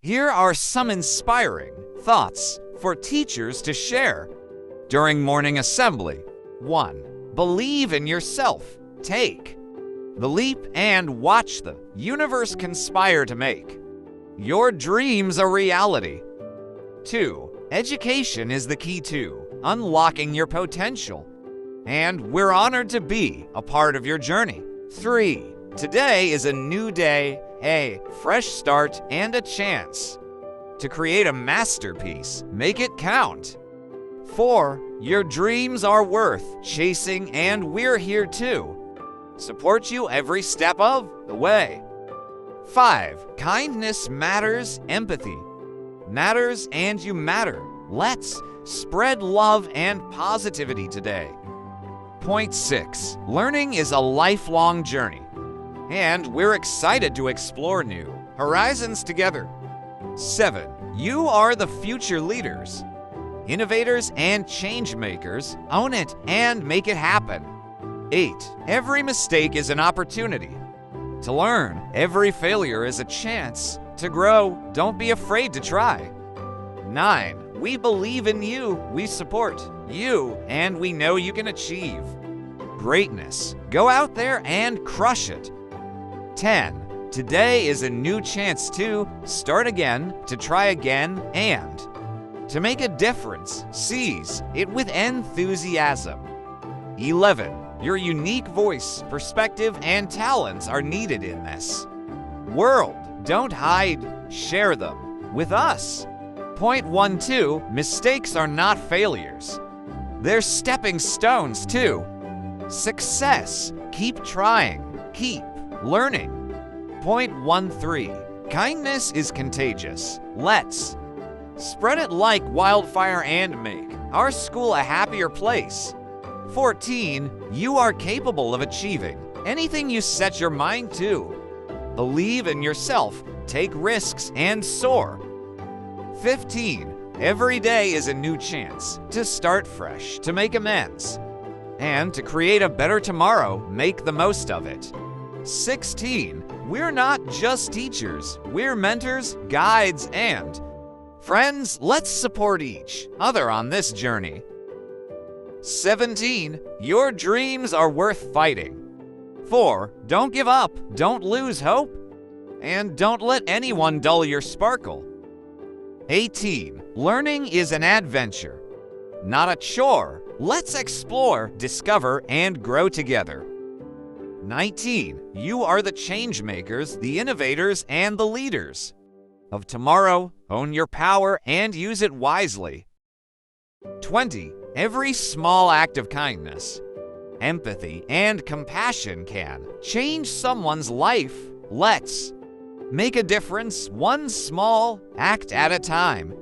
Here are some inspiring thoughts for teachers to share during morning assembly. 1. Believe in yourself. Take the leap and watch the universe conspire to make your dreams a reality. 2. Education is the key to unlocking your potential, and we're honored to be a part of your journey. 3. Today is a new day, a fresh start, and a chance to create a masterpiece. Make it count. 4. Your dreams are worth chasing, and we're here to support you every step of the way. 5. Kindness matters, empathy matters, and you matter. Let's spread love and positivity today. Point 6. Learning is a lifelong journey, and we're excited to explore new horizons together. 7. You are the future leaders, innovators, and change makers. Own it and make it happen. 8. Every mistake is an opportunity to learn. Every failure is a chance to grow. Don't be afraid to try. 9. We believe in you, we support you, and we know you can achieve greatness. Go out there and crush it. 10. Today is a new chance to start again, to try again, and to make a difference. Seize it with enthusiasm. 11. Your unique voice, perspective, and talents are needed in this world. Don't hide, share them with us. Point 12. Mistakes are not failures. They're stepping stones to success. Keep trying, keep learning. Point 13. Kindness is contagious. Let's spread it like wildfire and make our school a happier place. 14. You are capable of achieving anything you set your mind to. Believe in yourself, take risks, and soar. 15. Every day is a new chance to start fresh, to make amends, and to create a better tomorrow. Make the most of it. 16. We're not just teachers, we're mentors, guides, and friends. Let's support each other on this journey. 17. Your dreams are worth fighting for. Don't give up, don't lose hope, and don't let anyone dull your sparkle. 18. Learning is an adventure, not a chore. Let's explore, discover, and grow together. 19. You are the change makers, the innovators, and the leaders of tomorrow. Own your power and use it wisely. 20. Every small act of kindness, empathy, and compassion can change someone's life. Let's make a difference, one small act at a time.